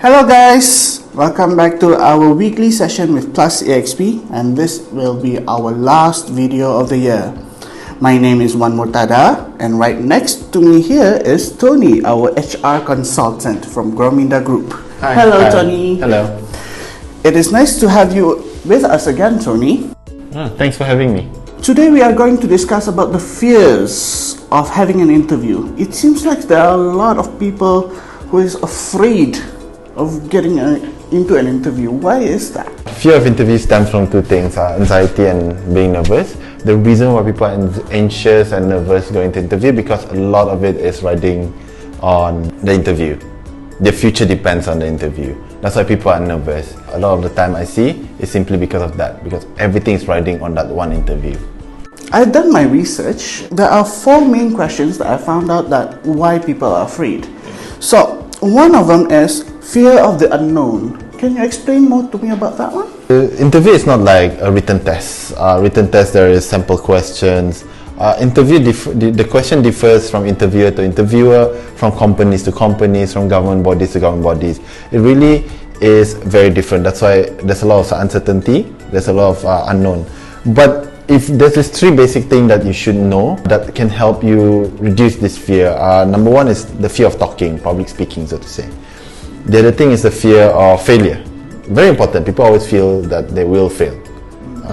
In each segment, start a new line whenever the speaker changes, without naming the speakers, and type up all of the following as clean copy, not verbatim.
Hello guys, welcome back to our weekly session with Plus EXP, and this will be our last video of the year. My name is Wan Murtada, and right next to me here is Tony, our HR consultant from Grominda Group.
Hi.
Hello.
Hi.
Tony.
Hello.
It is nice to have you with us again, Tony.
Thanks for having me.
Today we are going to discuss about the fears of having an interview. It seems like there are a lot of people who is afraid of getting into an interview. Why is that?
Fear of interview stems from two things, anxiety and being nervous. The reason why people are anxious and nervous going to interview because a lot of it is riding on the interview. The future depends on the interview. That's why people are nervous. A lot of the time I see is simply because of that, because everything is riding on that one interview.
I've done my research. There are 4 main questions that I found out that why people are afraid. So one of them is fear of the unknown. Can you explain more to me about that one?
The interview is not like a written test. Written test, there is sample questions. The question differs from interviewer to interviewer, from companies to companies, from government bodies to government bodies. It really is very different. That's why there's a lot of uncertainty, there's a lot of unknown. But if there's these 3 basic things that you should know that can help you reduce this fear. Number 1 is the fear of talking, public speaking, so to say. The other thing is the fear of failure. Very important. People always feel that they will fail.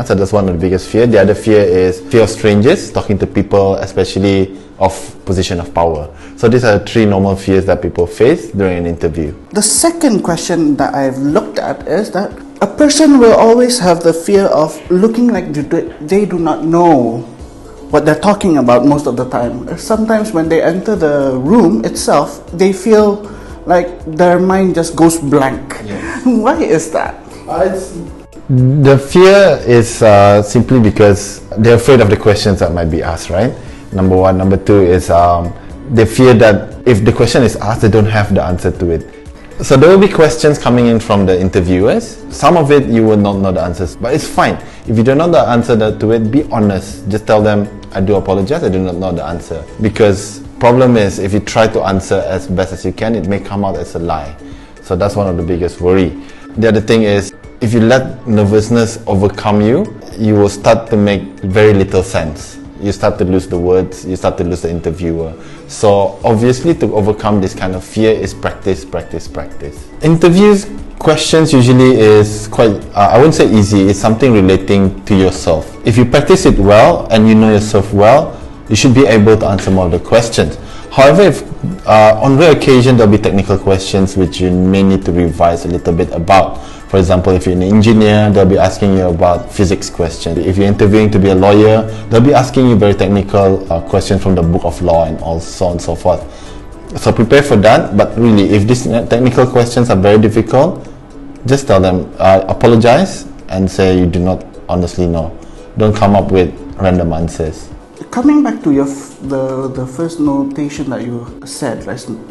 So that's one of the biggest fear. The other fear is fear of strangers, talking to people, especially of position of power. So these are 3 normal fears that people face during an interview.
The second question that I've looked at is that a person will always have the fear of looking like they do not know what they're talking about most of the time. Sometimes when they enter the room itself, they feel like their mind just goes blank. Yes. Why is that?
The fear is simply because they're afraid of the questions that might be asked, right? Number 1. Number 2 is they fear that if the question is asked, they don't have the answer to it. So there will be questions coming in from the interviewers. Some of it you will not know the answers, but it's fine. If you don't know the answer to it, be honest. Just tell them, I do apologize, I do not know the answer. Because problem is, if you try to answer as best as you can, it may come out as a lie. So that's one of the biggest worry. The other thing is, if you let nervousness overcome you, you will start to make very little sense. You start to lose the words, you start to lose the interviewer. So obviously to overcome this kind of fear is practice, practice, practice. Interviews questions usually is quite, I wouldn't say easy, it's something relating to yourself. If you practice it well and you know yourself well, you should be able to answer more of the questions. However, if on rare occasion there'll be technical questions which you may need to revise a little bit about. For example, if you're an engineer, they'll be asking you about physics questions. If you're interviewing to be a lawyer, they'll be asking you very technical questions from the book of law and all so on and so forth. So prepare for that, but really, if these technical questions are very difficult, just tell them, apologize and say you do not honestly know. Don't come up with random answers.
Coming back to the first notation that you said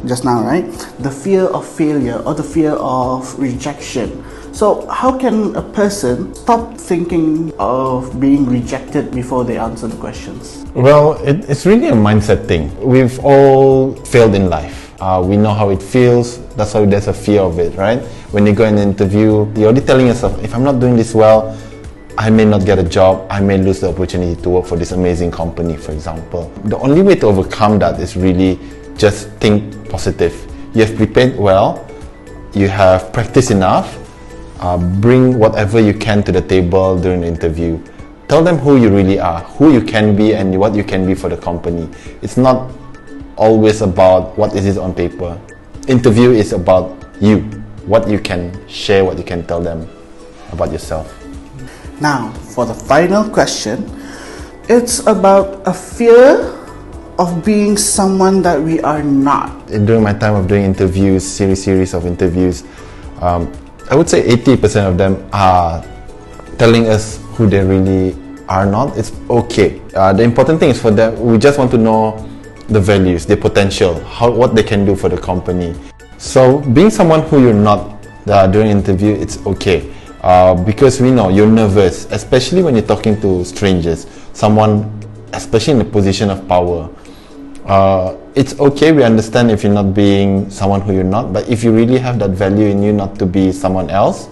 just now, right? The fear of failure or the fear of rejection. So how can a person stop thinking of being rejected before they answer the questions?
Well, it's really a mindset thing. We've all failed in life. We know how it feels. That's why there's a fear of it, right? When you go in an interview, you're already telling yourself, if I'm not doing this well, I may not get a job, I may lose the opportunity to work for this amazing company, for example. The only way to overcome that is really just think positive. You have prepared well, you have practiced enough, bring whatever you can to the table during the interview. Tell them who you really are, who you can be and what you can be for the company. It's not always about what is it on paper. Interview is about you, what you can share, what you can tell them about yourself.
Now, for the final question, it's about a fear of being someone that we are not.
During my time of doing interviews, series of interviews, I would say 80% of them are telling us who they really are not. It's okay. The important thing is for them, we just want to know the values, the potential, what they can do for the company. So being someone who you're not during interview, it's okay. Because we know you're nervous, especially when you're talking to strangers, someone especially in a position of power. it's okay, we understand if you're not being someone who you're not, but if you really have that value in you not to be someone else,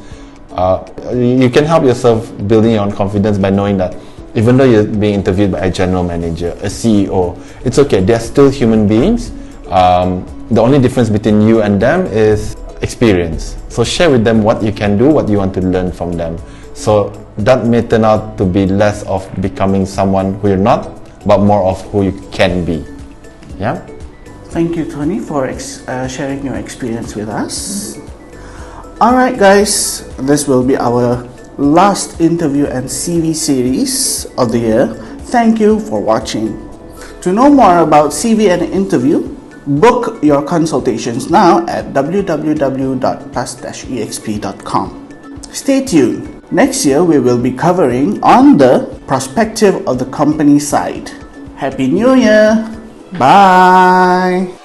you can help yourself building your own confidence by knowing that even though you're being interviewed by a general manager, a CEO, it's okay, they're still human beings. The only difference between you and them is experience. So share with them what you can do, what you want to learn from them. So that may turn out to be less of becoming someone who you're not, but more of who you can be. Yeah.
Thank you, Tony, for sharing your experience with us. Alright guys, this will be our last interview and CV series of the year. Thank you for watching. To know more about CV and interview, book your consultations now at www.plus-exp.com. Stay tuned. Next year we will be covering on the perspective of the company side. Happy New Year! Bye!